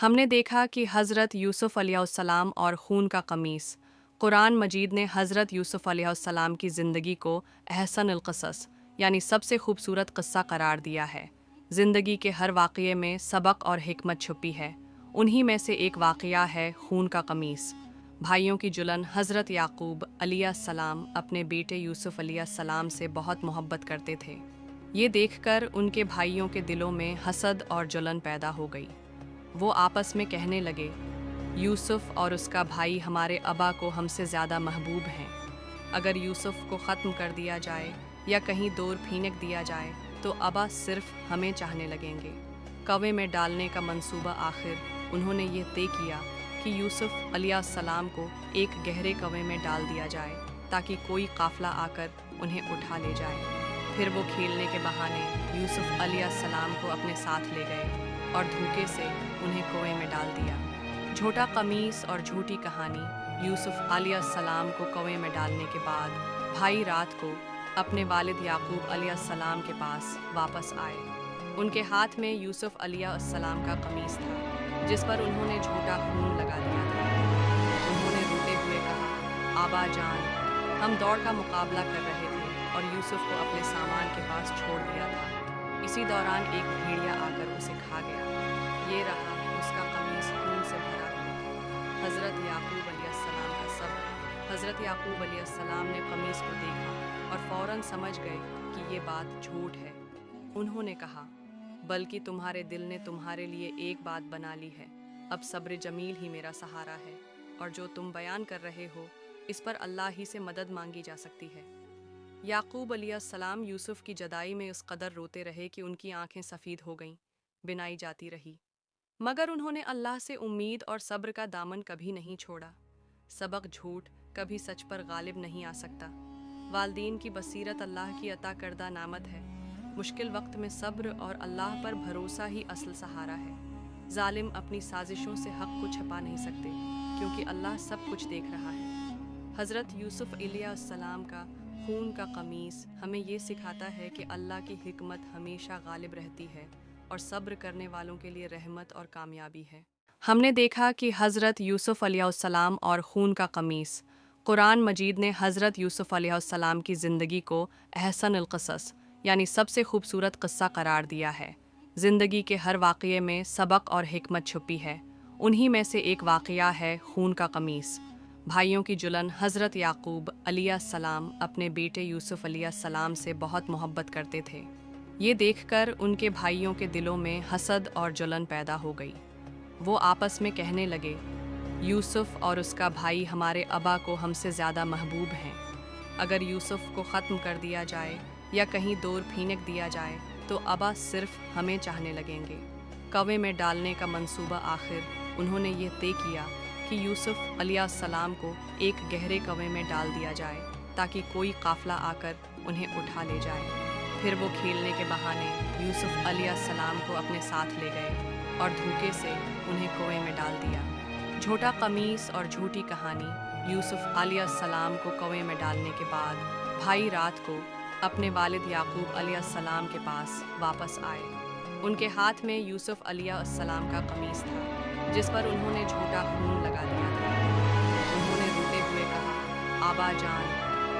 हमने देखा कि हज़रत यूसुफ़ अलैहिस्सलाम और खून का कमीस। कुरान मजीद ने हज़रत यूसुफ़ अलैहिस्सलाम की ज़िंदगी को अहसनुल क़सस यानी सबसे खूबसूरत क़स्सा करार दिया है। ज़िंदगी के हर वाक़ये में सबक और हिकमत छुपी है। उन्हीं में से एक वाक़या है खून का कमीस। भाइयों की जुलन। हज़रत याकूब अलैहिस्सलाम अपने बेटे यूसुफ़ अलैहिस्सलाम से बहुत मोहब्बत करते थे। ये देखकर उनके भाइयों के दिलों में हसद और जलन पैदा हो गई। वो आपस में कहने लगे, यूसुफ और उसका भाई हमारे अबा को हमसे ज़्यादा महबूब हैं। अगर यूसुफ को ख़त्म कर दिया जाए या कहीं दूर फेंक दिया जाए तो अबा सिर्फ हमें चाहने लगेंगे। कवे में डालने का मंसूबा। आखिर उन्होंने ये तय किया कि यूसुफ अलैहिस्सलाम को एक गहरे कवे में डाल दिया जाए ताकि कोई काफ़िला आकर उन्हें उठा ले जाए। फिर वो खेलने के बहाने यूसुफ अलैहिस्सलाम को अपने साथ ले गए और धोखे से उन्हें कुएं में डाल दिया। झूठा कमीस और झूठी कहानी। यूसुफ अलैहिस्सलाम को कुएं में डालने के बाद भाई रात को अपने वालिद याकूब अलैहिस्सलाम के पास वापस आए। उनके हाथ में यूसुफ अलैहिस्सलाम का कमीस था जिस पर उन्होंने झूठा खून लगा दिया था। उन्होंने रोते हुए कहा, आबा जान, हम दौड़ का मुकाबला कर रहे थे और यूसुफ को अपने सामान के पास छोड़ दिया था। इसी दौरान एक भेड़िया आकर उसे खा गया। ये रहा उसका कमीज खून से भरा हुआ। हज़रत याकूब अलैहिस्सलाम का सब्र। हज़रत याकूब अलैहिस्सलाम ने कमीज को देखा और फ़ौरन समझ गए कि ये बात झूठ है। उन्होंने कहा, बल्कि तुम्हारे दिल ने तुम्हारे लिए एक बात बना ली है। अब सब्र जमील ही मेरा सहारा है और जो तुम बयान कर रहे हो इस पर अल्लाह ही से मदद मांगी जा सकती है। याकूब अलैहिस्सलाम यूसुफ की जदाई में उस कदर रोते रहे कि उनकी आंखें सफ़ेद हो गईं, बिनाई जाती रही। मगर उन्होंने अल्लाह से उम्मीद और सब्र का दामन कभी नहीं छोड़ा। सबक झूठ कभी सच पर गालिब नहीं आ सकता। वालदीन की बसीरत अल्लाह की अता करदा नामत है। मुश्किल वक्त में सब्र और अल्लाह पर भरोसा ही असल सहारा है। जालिम अपनी साजिशों से हक़ को छुपा नहीं सकते क्योंकि अल्लाह सब कुछ देख रहा है। हज़रत यूसुफ अलैहिस्सलाम का खून का कमीस हमें ये सिखाता है कि अल्लाह की हिकमत हमेशा गालिब रहती है और सब्र करने वालों के लिए रहमत और कामयाबी है। हमने देखा कि हज़रत यूसुफ अलैहिस्सलाम और खून का कमीस। कुरान मजीद ने हज़रत यूसुफ अलैहिस्सलाम की ज़िंदगी को अहसनुल क़सस यानी सबसे खूबसूरत क़स्सा करार दिया है। ज़िंदगी के हर वाक़ये में सबक और हिकमत छुपी है। उन्हीं में से एक वाक़या है खून का कमीस। भाइयों की जुलन। हज़रत याकूब अलैहिस्सलाम अपने बेटे यूसुफ अलैहिस्सलाम से बहुत मोहब्बत करते थे। ये देखकर उनके भाइयों के दिलों में हसद और जलन पैदा हो गई। वो आपस में कहने लगे, यूसुफ और उसका भाई हमारे अबा को हमसे ज़्यादा महबूब हैं। अगर यूसुफ को ख़त्म कर दिया जाए या कहीं दूर फेंक दिया जाए तो अबा सिर्फ हमें चाहने लगेंगे। कवे में डालने का मंसूबा। आखिर उन्होंने ये तय किया कि यूसुफ अलैहिस्सलाम को एक गहरे कवे में डाल दिया जाए ताकि कोई काफ़िला आकर उन्हें उठा ले जाए। फिर वो खेलने के बहाने यूसुफ अलैहिस्सलाम को अपने साथ ले गए और धोखे से उन्हें कुएं में डाल दिया। झूठा कमीस और झूठी कहानी। यूसुफ अलैहिस्सलाम को कुएं में डालने के बाद भाई रात को अपने वालिद याकूब अलैहिस्सलाम के पास वापस आए। उनके हाथ में यूसुफ अलैहिस्सलाम का कमीस था जिस पर उन्होंने झूठा खून लगा दिया था। उन्होंने रोते हुए कहा, आबा जान,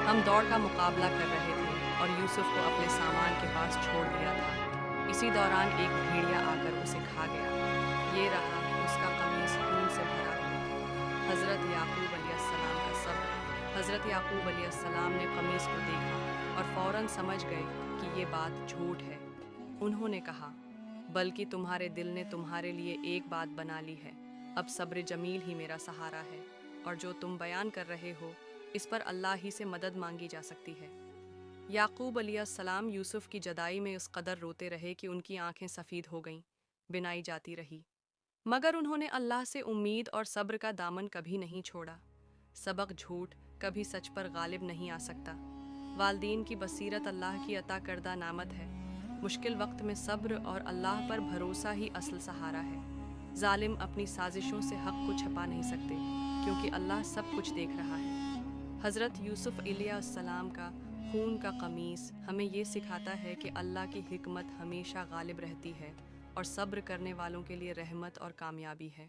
हम दौड़ का मुकाबला कर रहे थे और यूसुफ को अपने सामान के पास छोड़ दिया था। इसी दौरान एक भेड़िया आकर उसे खा गया। ये रहा उसका कमीज खून से भरा हुआ। हज़रत याकूब अलैहिस्सलाम का सब्र। हज़रत याकूब अलैहिस्सलाम ने कमीज को देखा और फ़ौरन समझ गए कि ये बात झूठ है। उन्होंने कहा, बल्कि तुम्हारे दिल ने तुम्हारे लिए एक बात बना ली है। अब सब्र जमील ही मेरा सहारा है और जो तुम बयान कर रहे हो इस पर अल्लाह ही से मदद मांगी जा सकती है। याकूब अलैहिस्सलाम यूसुफ की जदाई में उस कदर रोते रहे कि उनकी आंखें सफ़ेद हो गईं, बिनाई जाती रही। मगर उन्होंने अल्लाह से उम्मीद और सब्र का दामन कभी नहीं छोड़ा। सबक झूठ कभी सच पर गालिब नहीं आ सकता। वालदीन की बसीरत अल्लाह की अता करदा नामत है। मुश्किल वक्त में सब्र और अल्लाह पर भरोसा ही असल सहारा है। जालिम अपनी साजिशों से हक़ को छुपा नहीं सकते क्योंकि अल्लाह सब कुछ देख रहा है। हज़रत यूसुफ अलैहिस्सलाम का खून का कमीस हमें ये सिखाता है कि अल्लाह की हिकमत हमेशा गालिब रहती है اور صبر کرنے والوں کے لیے رحمت اور کامیابی ہے۔